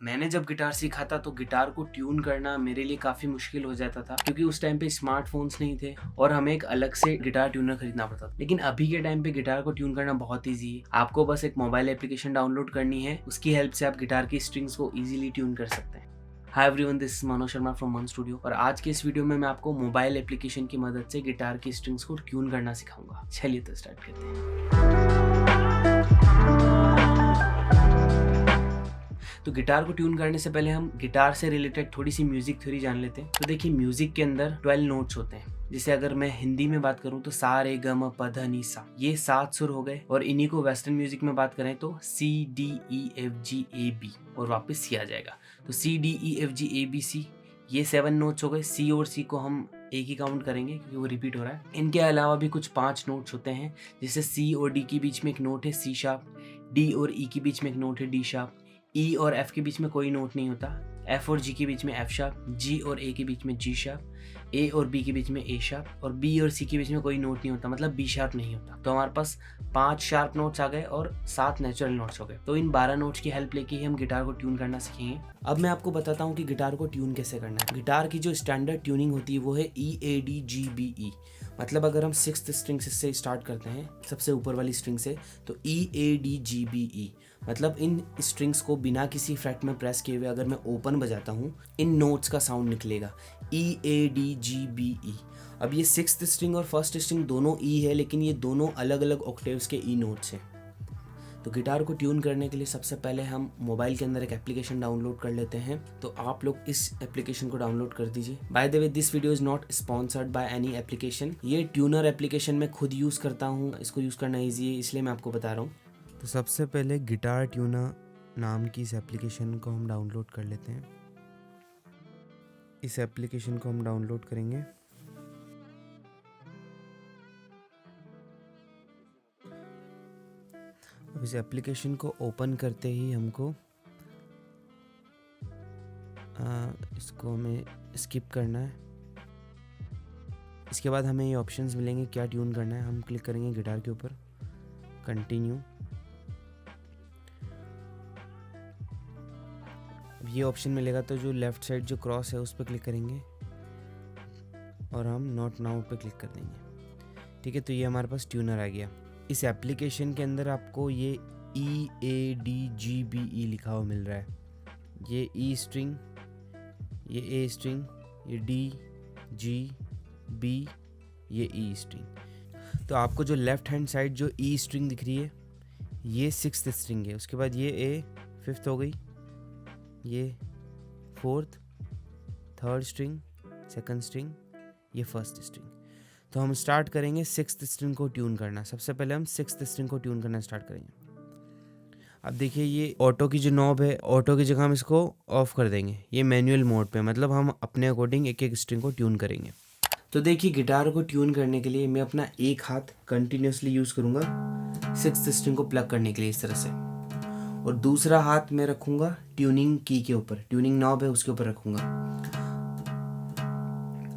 मैंने जब गिटार सीखा था तो गिटार को ट्यून करना मेरे लिए काफ़ी मुश्किल हो जाता था, क्योंकि उस टाइम पे स्मार्टफोन्स नहीं थे और हमें एक अलग से गिटार ट्यूनर खरीदना पड़ता था। लेकिन अभी के टाइम पे गिटार को ट्यून करना बहुत ईजी है। आपको बस एक मोबाइल एप्लीकेशन डाउनलोड करनी है, उसकी हेल्प से आप गिटार की स्ट्रिंग्स को ईजिली ट्यून कर सकते हैं। Hi everyone, this is Manoj Sharma from मन स्टूडियो और आज के इस वीडियो में मैं आपको मोबाइल एप्लीकेशन की मदद से गिटार की स्ट्रिंग्स को ट्यून करना सिखाऊंगा। चलिए तो स्टार्ट करते हैं। तो गिटार को ट्यून करने से पहले हम गिटार से रिलेटेड थोड़ी सी म्यूजिक थ्योरी जान लेते हैं। तो देखिए, म्यूजिक के अंदर 12 नोट्स होते हैं। जैसे अगर मैं हिंदी में बात करूं तो सा रे ग म प ध नि सा, ये 7 सुर हो गए। और इन्हीं को वेस्टर्न म्यूजिक में बात करें तो C D E F G A B और वापस सी आ जाएगा। तो C D E F G A B C, ये 7 नोट्स हो गए। सी और सी को हम एक ही काउंट करेंगे क्योंकि वो रिपीट हो रहा है। इनके अलावा भी कुछ 5 नोट्स होते हैं। जैसे सी और डी के बीच में एक नोट है सी शार्प, डी और ई के बीच में एक नोट है डी शार्प, ई और एफ के बीच में कोई नोट नहीं होता, एफ और जी के बीच में एफ शार्प, जी और ए के बीच में जी शार्प, ए और बी के बीच में ए शार्प, और बी और सी के बीच में कोई नोट नहीं होता, मतलब बी शार्प नहीं होता। तो हमारे पास 5 शार्प नोट्स आ गए और 7 नेचुरल नोट्स हो गए। तो इन 12 नोट्स की हेल्प लेके ही हम गिटार को ट्यून करना सीखेंगे। अब मैं आपको बताता हूँ कि गिटार को ट्यून कैसे करना है। गिटार की जो स्टैंडर्ड ट्यूनिंग होती है वो है ई A D G B E. मतलब अगर हम 6th स्ट्रिंग से स्टार्ट करते हैं, सबसे ऊपर वाली स्ट्रिंग से, तो ई A D G B E, मतलब इन स्ट्रिंग्स को बिना किसी फ्रेट में प्रेस किए हुए अगर मैं ओपन बजाता हूँ, इन नोट्स का साउंड निकलेगा ई A D G B E. अब ये 6th स्ट्रिंग और 1st स्ट्रिंग दोनों ई है, लेकिन ये दोनों अलग अलग ऑक्टेव्स के ई नोट्स हैं। तो गिटार को ट्यून करने के लिए सबसे पहले हम मोबाइल के अंदर एक एप्लीकेशन डाउनलोड कर लेते हैं। तो आप लोग इस एप्लीकेशन को डाउनलोड कर दीजिए। By the way, this video is not sponsored by any application. ये ट्यूनर एप्लीकेशन मैं खुद यूज़ करता हूँ, इसको यूज़ करना ईजी है, इसलिए मैं आपको बता रहा हूँ। तो सबसे पहले गिटार ट्यूनर नाम की इस एप्लीकेशन को हम डाउनलोड कर लेते हैं। इस एप्लीकेशन को हम डाउनलोड करेंगे। अब इस एप्लीकेशन को ओपन करते ही हमको इसको हमें स्किप करना है। इसके बाद हमें ये ऑप्शंस मिलेंगे क्या ट्यून करना है। हम क्लिक करेंगे गिटार के ऊपर, कंटिन्यू। ये ऑप्शन मिलेगा तो जो लेफ़्ट साइड जो क्रॉस है उस पर क्लिक करेंगे और हम नॉट नाउ पे क्लिक कर देंगे। ठीक है, तो ये हमारे पास ट्यूनर आ गया। इस एप्लीकेशन के अंदर आपको ये ई A D G B E लिखा हुआ मिल रहा है। ये ई स्ट्रिंग, ये ए स्ट्रिंग, ये डी जी बी, ये ई स्ट्रिंग। तो आपको जो लेफ़्ट हैंड साइड जो ई स्ट्रिंग दिख रही है ये 6th स्ट्रिंग है। उसके बाद ये ए 5th हो गई, ये 4th, 3rd string, 2nd string, ये 1st स्ट्रिंग। तो हम स्टार्ट करेंगे 6th स्ट्रिंग को ट्यून करना। सबसे पहले हम 6th स्ट्रिंग को ट्यून करना स्टार्ट करेंगे। अब देखिए, ये ऑटो की जो नॉब है, ऑटो की जगह हम इसको ऑफ कर देंगे। ये मैनुअल मोड पे, मतलब हम अपने अकॉर्डिंग एक एक स्ट्रिंग को ट्यून करेंगे। तो देखिए, गिटार को ट्यून करने के लिए मैं अपना एक हाथ कंटिन्यूसली यूज़ करूँगा 6th स्ट्रिंग को प्लग करने के लिए, इस तरह से, और दूसरा हाथ मैं रखूँगा ट्यूनिंग की के ऊपर, ट्यूनिंग नॉब है उसके ऊपर रखूँगा।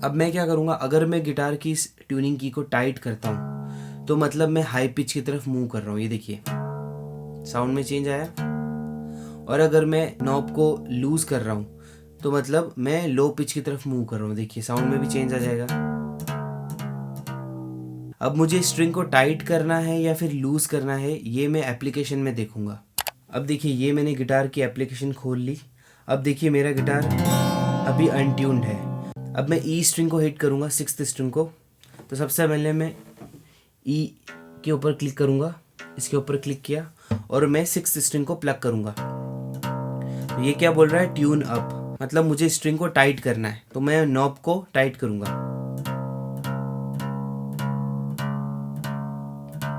अब मैं क्या करूँगा, अगर मैं गिटार की इस ट्यूनिंग की को टाइट करता हूँ तो मतलब मैं हाई पिच की तरफ मूव कर रहा हूँ, ये देखिए साउंड में चेंज आया। और अगर मैं नॉब को लूज कर रहा हूँ तो मतलब मैं लो पिच की तरफ मूव कर रहा हूँ, देखिए साउंड में भी चेंज आ जाएगा। अब मुझे स्ट्रिंग को टाइट करना है या फिर लूज करना है, ये मैं एप्लीकेशन में देखूंगा। अब देखिए, ये मैंने गिटार की एप्लीकेशन खोल ली। अब देखिए, मेरा गिटार अभी अनट्यून्ड है। अब मैं ई स्ट्रिंग को हिट करूँगा, 6th स्ट्रिंग को। तो सबसे पहले मैं ई के ऊपर क्लिक करूँगा, इसके ऊपर क्लिक किया और मैं 6th स्ट्रिंग को प्लग करूँगा। तो ये क्या बोल रहा है, ट्यून अप, मतलब मुझे स्ट्रिंग को टाइट करना है, तो मैं नॉब को टाइट करूँगा।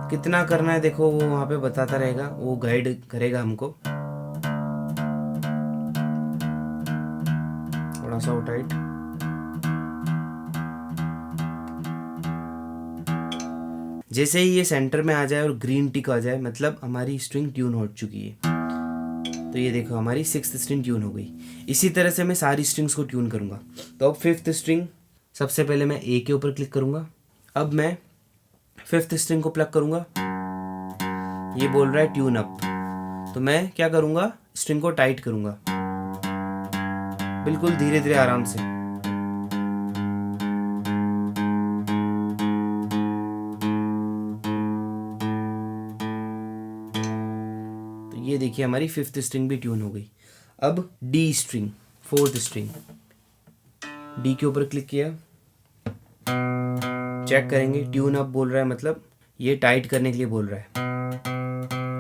कितना करना है देखो, वो वहाँ पे बताता रहेगा, वो गाइड करेगा हमको। थोड़ा सा वो टाइट। जैसे ही ये सेंटर में आ जाए और ग्रीन टिक आ जाए, मतलब हमारी स्ट्रिंग ट्यून हो चुकी है। तो ये देखो, हमारी 6th स्ट्रिंग ट्यून हो गई। इसी तरह से मैं सारी स्ट्रिंग्स को ट्यून करूँगा। तो अब 5th स्ट्रिंग, सबसे पहले मैं ए के ऊपर क्लिक करूँगा। अब मैं 5th स्ट्रिंग को प्लग करूँगा, ये बोल रहा है ट्यून अप, तो मैं क्या करूँगा, स्ट्रिंग को टाइट करूँगा। बिल्कुल धीरे धीरे आराम से। तो ये देखिए हमारी 5th स्ट्रिंग भी ट्यून हो गई। अब D string, 4th string, D के ऊपर क्लिक किया, चेक करेंगे ट्यून अप बोल रहा है, मतलब ये टाइट करने के लिए बोल रहा है।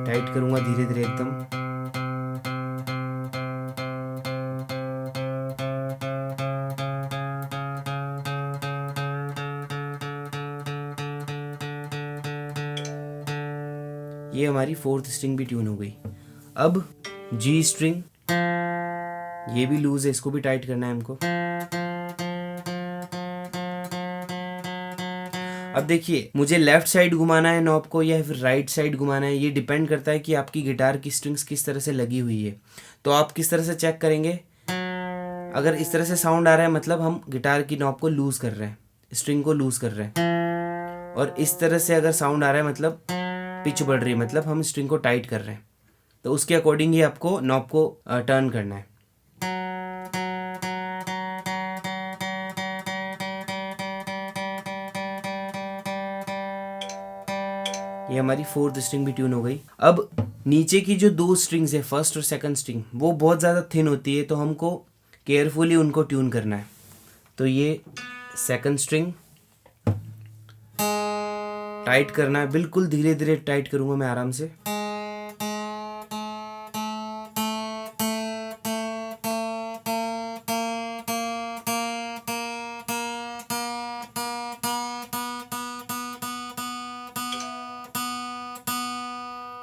टाइट करूंगा धीरे धीरे एकदम। ये हमारी 4th स्ट्रिंग भी ट्यून हो गई। अब जी स्ट्रिंग, ये भी लूज है, इसको भी टाइट करना है हमको। अब देखिए मुझे लेफ्ट साइड घुमाना है नॉब को या फिर राइट साइड घुमाना है, ये डिपेंड करता है कि आपकी गिटार की स्ट्रिंग्स किस तरह से लगी हुई है। तो आप किस तरह से चेक करेंगे, अगर इस तरह से साउंड आ रहा है मतलब हम गिटार की नॉब को लूज कर रहे हैं, स्ट्रिंग को लूज कर रहे हैं। और इस तरह से अगर साउंड आ रहा है मतलब पिच बढ़ रही है, मतलब हम स्ट्रिंग को टाइट कर रहे हैं। तो उसके अकॉर्डिंग ही आपको नॉब को टर्न करना है। ये हमारी 4th स्ट्रिंग भी ट्यून हो गई। अब नीचे की जो 2 स्ट्रिंग्स है, 1st और 2nd स्ट्रिंग, वो बहुत ज़्यादा थिन होती है, तो हमको केयरफुली उनको ट्यून करना है। तो ये 2nd स्ट्रिंग टाइट करना है, बिल्कुल धीरे धीरे टाइट करूँगा मैं आराम से।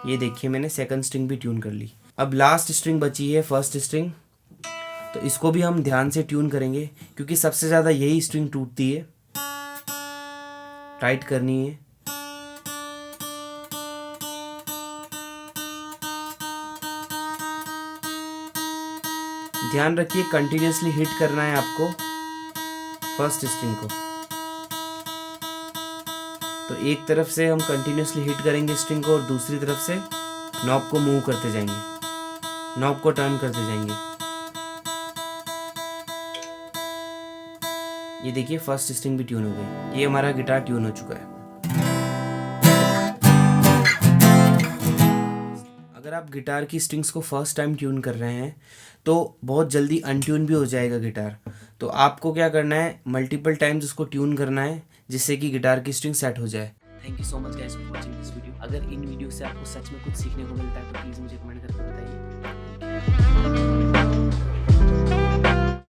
ये देखिए मैंने 2nd स्ट्रिंग भी ट्यून कर ली। अब लास्ट स्ट्रिंग बची है 1st स्ट्रिंग, तो इसको भी हम ध्यान से ट्यून करेंगे क्योंकि सबसे ज़्यादा यही स्ट्रिंग टूटती है। टाइट करनी है। ध्यान रखिए कंटिन्यूसली हिट करना है आपको 1st स्ट्रिंग को। तो एक तरफ से हम कंटिन्यूसली हिट करेंगे स्ट्रिंग को और दूसरी तरफ से नॉब को मूव करते जाएंगे, नॉब को टर्न करते जाएंगे। ये देखिए 1st स्ट्रिंग भी ट्यून हो गई। ये हमारा गिटार ट्यून हो चुका है। अगर आप गिटार की स्ट्रिंग्स को फर्स्ट टाइम ट्यून कर रहे हैं तो बहुत जल्दी अनट्यून भी हो जाएगा गिटार। तो आपको क्या करना है, मल्टीपल टाइम्स उसको ट्यून करना है जिससे कि गिटार की स्ट्रिंग सेट हो जाए। Thank you so much guys for watching this video. अगर इन वीडियो से आपको सच में कुछ सीखने को मिलता है तो प्लीज़ मुझे कमेंट करके बताइए।